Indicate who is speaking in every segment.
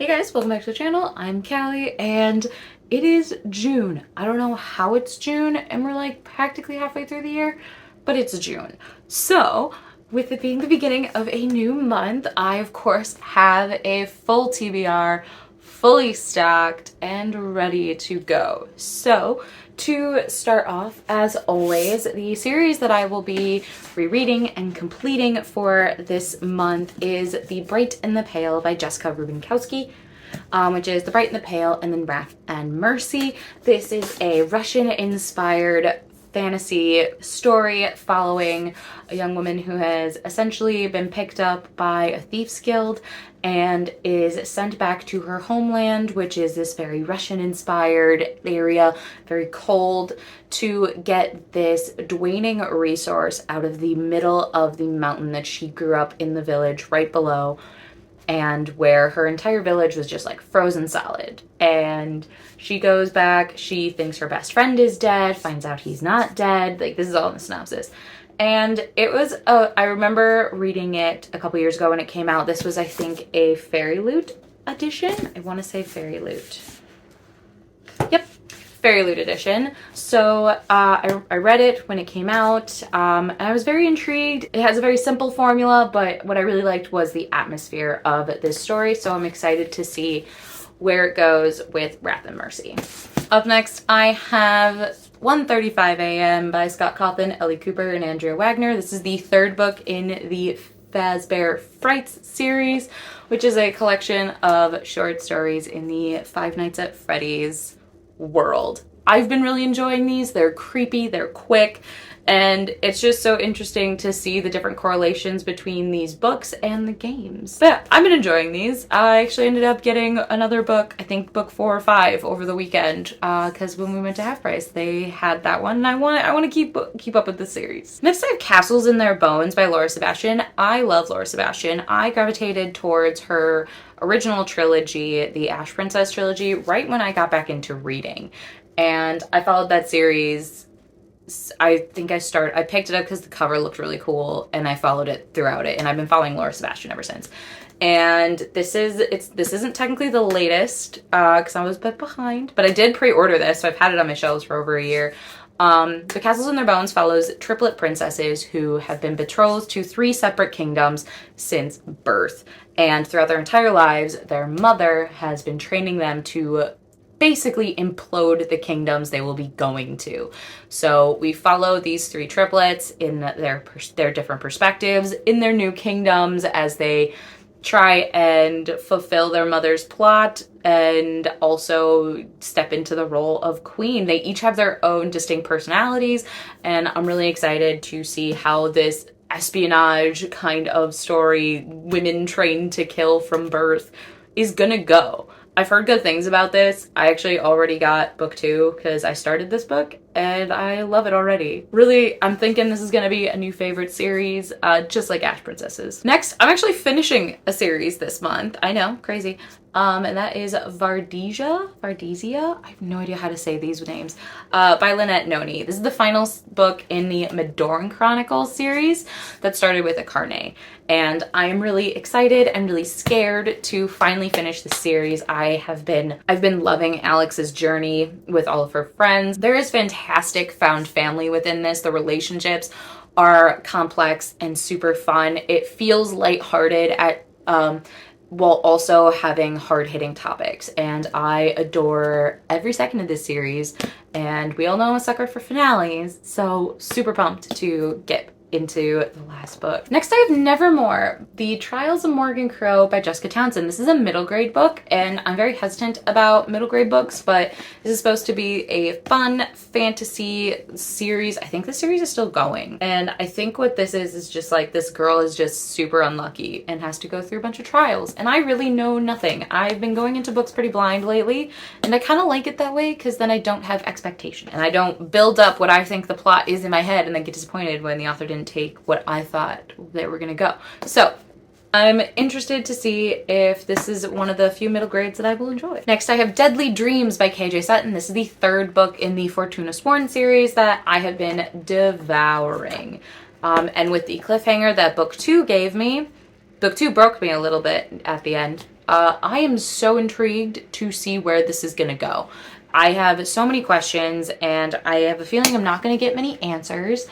Speaker 1: Hey guys, welcome back to the channel. I'm Callie and it is June. I don't know how it's June and we're like practically halfway through the year, but it's June. So with it being the beginning of a new month, I of course have a full TBR, fully stocked and ready to go. So to start off, as always, the series that I will be rereading and completing for this month is The Bright and the Pale by Jessica Rubinkowski, which is The Bright and the Pale and then Wrath and Mercy. This is a Russian-inspired fantasy story following a young woman who has essentially been picked up by a thieves guild and is sent back to her homeland, which is this very Russian-inspired area, very cold, to get this draining resource out of the middle of the mountain that she grew up in the village right below, and where her entire village was just like frozen solid. And she goes back, she thinks her best friend is dead, finds out he's not dead. Like, this is all in the synopsis. And it was, I remember reading it a couple years ago when it came out. This was, I think, a Fairy Loot edition. I want to say Fairy Loot. Yep. Fairy Loot edition. So I read it when it came out, and I was very intrigued. It has a very simple formula, but what I really liked was the atmosphere of this story, so I'm excited to see where it goes with Wrath and Mercy. Up next, I have 1:35 a.m. by Scott Cawthon, Ellie Cooper, and Andrea Wagner. This is the third book in the Fazbear Frights series, which is a collection of short stories in the Five Nights at Freddy's world. I've been really enjoying these. They're creepy, they're quick, and it's just so interesting to see the different correlations between these books and the games. But yeah, I've been enjoying these. I actually ended up getting another book, I think book 4 or 5 over the weekend, because when we went to Half Price, they had that one, and I want to keep up with the series. Next I have Castles in Their Bones by Laura Sebastian. I love Laura Sebastian. I gravitated towards her original trilogy, the Ash Princess trilogy, right when I got back into reading. And I followed that series. I think I picked it up because the cover looked really cool, and I followed it throughout it, and I've been following Laura Sebastian ever since. And this isn't technically the latest, because I was a bit behind, but I did pre-order this, so I've had it on my shelves for over a year. The Castles in Their Bones follows triplet princesses who have been betrothed to 3 separate kingdoms since birth. And throughout their entire lives, their mother has been training them to basically implode the kingdoms they will be going to. So we follow these 3 triplets in their different perspectives in their new kingdoms as they try and fulfill their mother's plot and also step into the role of queen. They each have their own distinct personalities, and I'm really excited to see how this espionage kind of story, women trained to kill from birth, is gonna go. I've heard good things about this. I actually already got book 2 because I started this book and I love it already. Really, I'm thinking this is going to be a new favorite series, just like Ash Princesses. Next, I'm actually finishing a series this month. I know, crazy. And that is Vardaesia? I have no idea how to say these names. By Lynette, Noni. This is the final book in the Madoran Chronicles series that started with Akarne. And I am really excited and really scared to finally finish the series. I've been loving Alex's journey with all of her friends. There is fantastic found family within this. The relationships are complex and super fun. It feels lighthearted at while also having hard-hitting topics, and I adore every second of this series, and we all know I'm a sucker for finales, so super pumped to get into the last book. Next I have Nevermoor, The Trials of Morgan Crow by Jessica Townsend. This is a middle grade book, and I'm very hesitant about middle grade books, but this is supposed to be a fun fantasy series. I think the series is still going, and I think what this is just like this girl is just super unlucky and has to go through a bunch of trials, and I really know nothing. I've been going into books pretty blind lately, and I kind of like it that way because then I don't have expectation and I don't build up what I think the plot is in my head and then get disappointed when the author didn't take what I thought they were gonna go. So I'm interested to see if this is one of the few middle grades that I will enjoy. Next I have Deadly Dreams by KJ Sutton. This is the 3rd book in the Fortuna Sworn series that I have been devouring. And with the cliffhanger that book 2 gave me, book 2 broke me a little bit at the end. I am so intrigued to see where this is gonna go. I have so many questions and I have a feeling I'm not gonna get many answers,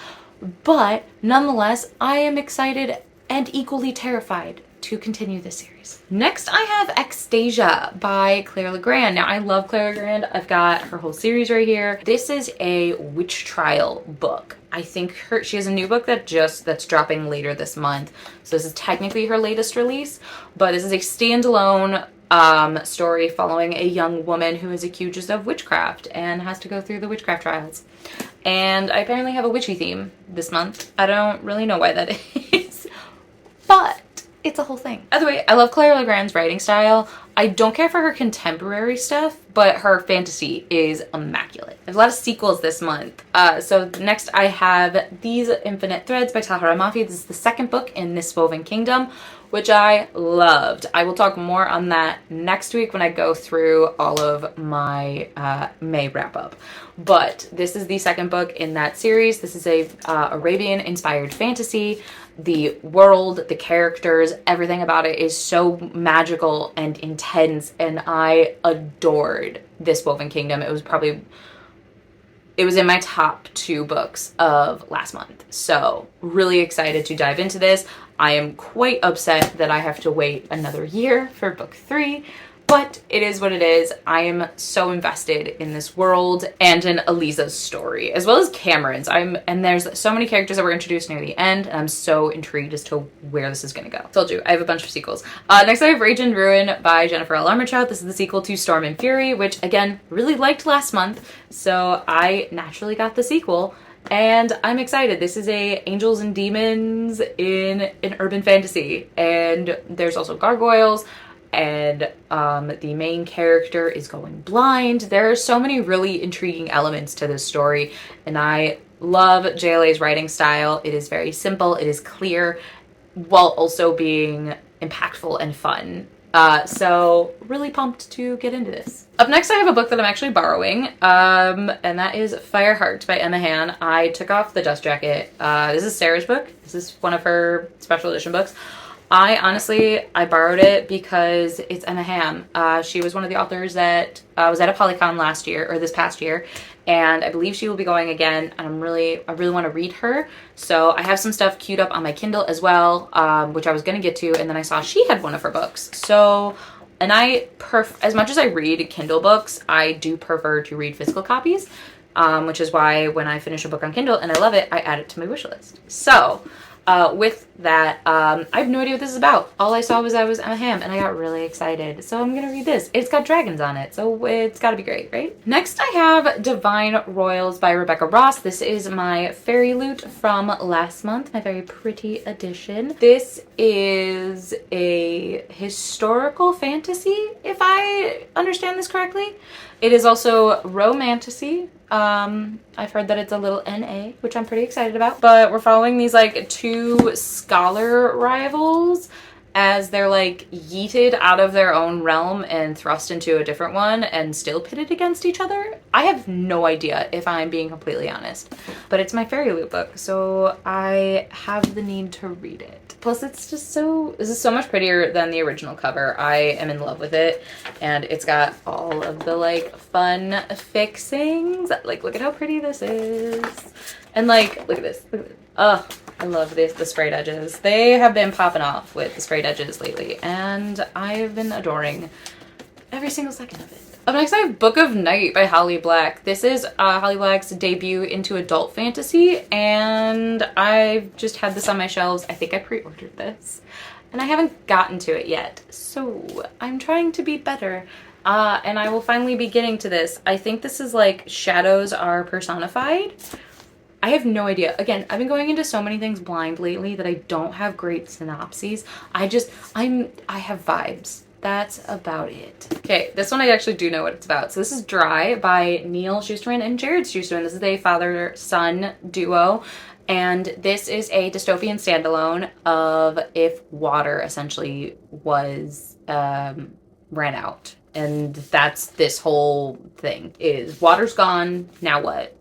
Speaker 1: but nonetheless, I am excited and equally terrified to continue this series. Next, I have Extasia by Claire Legrand. Now, I love Claire Legrand. I've got her whole series right here. This is a witch trial book. I think she has a new book that's dropping later this month. So this is technically her latest release, but this is a standalone story following a young woman who is accused of witchcraft and has to go through the witchcraft trials. And I apparently have a witchy theme this month. I don't really know why that is, but it's a whole thing. By the way, I love Claire Legrand's writing style. I don't care for her contemporary stuff, but her fantasy is immaculate. There's a lot of sequels this month. So next I have These Infinite Threads by Tahereh Mafi. This is the second book in this Woven Kingdom, which I loved. I will talk more on that next week when I go through all of my May wrap up. But this is the second book in that series. This is a Arabian-inspired fantasy. The world, the characters, everything about it is so magical and intense, and I adored this Woven Kingdom. It was in my top 2 books of last month. So really excited to dive into this. I am quite upset that I have to wait another year for book 3, but it is what it is. I am so invested in this world and in Eliza's story, as well as Cameron's. And there's so many characters that were introduced near the end, and I'm so intrigued as to where this is gonna go. Told you, I have a bunch of sequels. Next I have Rage and Ruin by Jennifer L. Armentrout. This is the sequel to Storm and Fury, which again, really liked last month, so I naturally got the sequel. And I'm excited. This is a angels and demons in an urban fantasy, and there's also gargoyles, and the main character is going blind. There are so many really intriguing elements to this story, and I love JLA's writing style. It is very simple, it is clear, while also being impactful and fun. So really pumped to get into this. Up next I have a book that I'm actually borrowing, and that is Fireheart by Emma Hann. I took off the dust jacket. This is Sarah's book. This is one of her special edition books. I borrowed it because it's Emma Hamm. She was one of the authors that was at a Polycon this past year, and I believe she will be going again, and I really want to read her. So I have some stuff queued up on my Kindle as well, which I was going to get to, and then I saw she had one of her books. So, and as much as I read Kindle books, I do prefer to read physical copies, which is why when I finish a book on Kindle and I love it, I add it to my wish list. So, with that, I have no idea what this is about. All I saw was Emma Hamm, and I got really excited. So I'm gonna read this. It's got dragons on it, so it's gotta be great, right? Next I have Divine Royals by Rebecca Ross. This is my fairy loot from last month, my very pretty edition. This is a historical fantasy, if I understand this correctly. It is also romantasy. I've heard that it's a little NA, which I'm pretty excited about. But we're following these like 2 scholar rivals as they're like yeeted out of their own realm and thrust into a different one and still pitted against each other. I have no idea, if I'm being completely honest, but it's my fairy loot book, so I have the need to read it. Plus this is so much prettier than the original cover. I am in love with it, and it's got all of the like fun fixings. Like, look at how pretty this is. And like, look at this. Oh, I love this, the sprayed edges. They have been popping off with the sprayed edges lately, and I've been adoring every single second of it. Up next I have Book of Night by Holly Black. This is Holly Black's debut into adult fantasy, and I've just had this on my shelves. I think I pre-ordered this, and I haven't gotten to it yet, so I'm trying to be better. And I will finally be getting to this. I think this is like shadows are personified. I have no idea. Again, I've been going into so many things blind lately that I don't have great synopses. I have vibes. That's about it. Okay, this one I actually do know what it's about. So this is Dry by Neil Shusterman and Jared Shusterman. This is a father-son duo, and this is a dystopian standalone of if water essentially was ran out. And that's this whole thing, is water's gone, now what?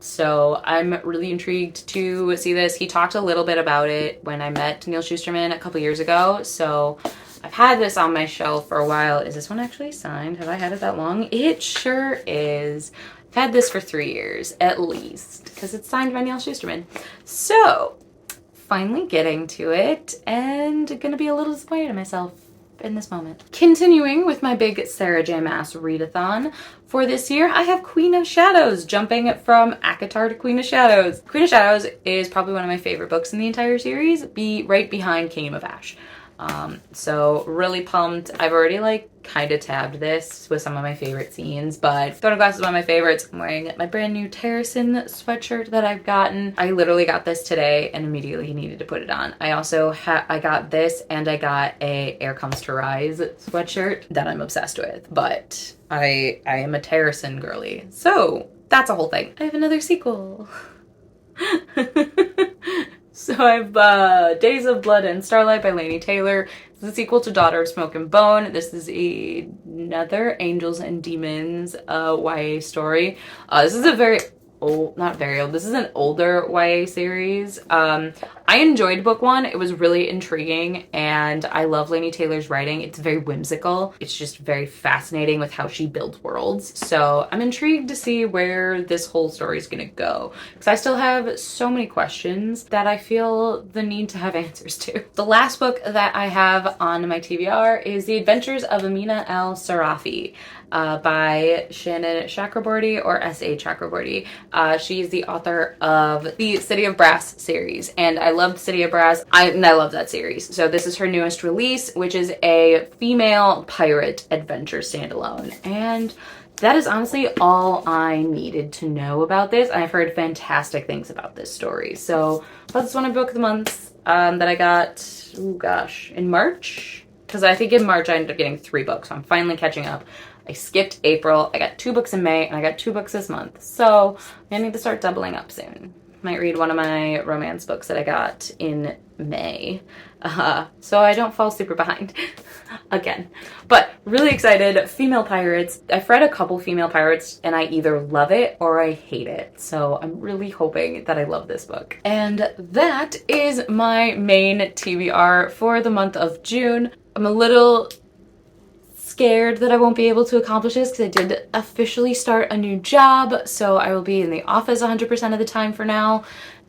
Speaker 1: So I'm really intrigued to see this. He talked a little bit about it when I met Neil Shusterman a couple years ago, so I've had this on my shelf for a while. Is this one actually signed? Have I had it that long? It sure is. I've had this for 3 years at least because it's signed by Neil Shusterman. So finally getting to it and gonna be a little disappointed in myself in this moment. Continuing with my big Sarah J. Maas readathon for this year, I have Queen of Shadows, jumping from ACOTAR to Queen of Shadows. Queen of Shadows is probably one of my favorite books in the entire series, right behind Kingdom of Ash. So really pumped. I've already like kind of tabbed this with some of my favorite scenes, but Throne of Glass is one of my favorites. I'm wearing my brand new Tahereh sweatshirt that I've gotten. I literally got this today and immediately needed to put it on. I also I got this and I got a Air Comes to Rise sweatshirt that I'm obsessed with, but I am a Tahereh girly. So that's a whole thing. I have another sequel. So I have Days of Blood and Starlight by Laini Taylor. It's the sequel to Daughter of Smoke and Bone. This is another Angels and Demons YA story. This is a very old, not very old, this is an older YA series. I enjoyed book one. It was really intriguing and I love Laini Taylor's writing. It's very whimsical. It's just very fascinating with how she builds worlds. So I'm intrigued to see where this whole story is gonna go because I still have so many questions that I feel the need to have answers to. The last book that I have on my TBR is The Adventures of Amina Al-Sirafi by Shannon Chakraborty or S.A. Chakraborty. She's the author of the City of Brass series, and I loved City of Brass. I love that series. So this is her newest release, which is a female pirate adventure standalone. And that is honestly all I needed to know about this. I've heard fantastic things about this story. So that's one of book of the months that I got, oh gosh, in March? Because I think in March I ended up getting 3 books. So I'm finally catching up. I skipped April. I got 2 books in May and I got 2 books this month. So I need to start doubling up soon. Might read one of my romance books that I got in May. So I don't fall super behind again. But really excited. Female pirates. I've read a couple female pirates and I either love it or I hate it. So I'm really hoping that I love this book. And that is my main TBR for the month of June. I'm a little scared that I won't be able to accomplish this because I did officially start a new job, so I will be in the office 100% of the time for now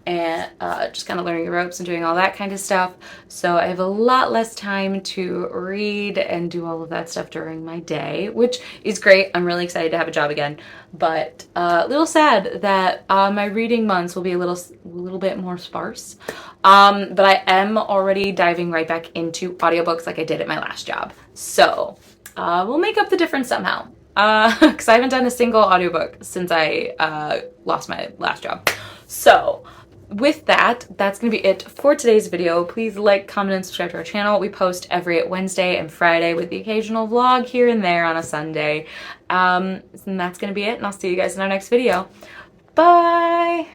Speaker 1: and just kind of learning the ropes and doing all that kind of stuff. So I have a lot less time to read and do all of that stuff during my day, which is great. I'm really excited to have a job again, but a little sad that my reading months will be a little bit more sparse. But I am already diving right back into audiobooks like I did at my last job. So we'll make up the difference somehow. Because I haven't done a single audiobook since I lost my last job. So with that, that's going to be it for today's video. Please like, comment, and subscribe to our channel. We post every Wednesday and Friday with the occasional vlog here and there on a Sunday. And that's going to be it, and I'll see you guys in our next video. Bye!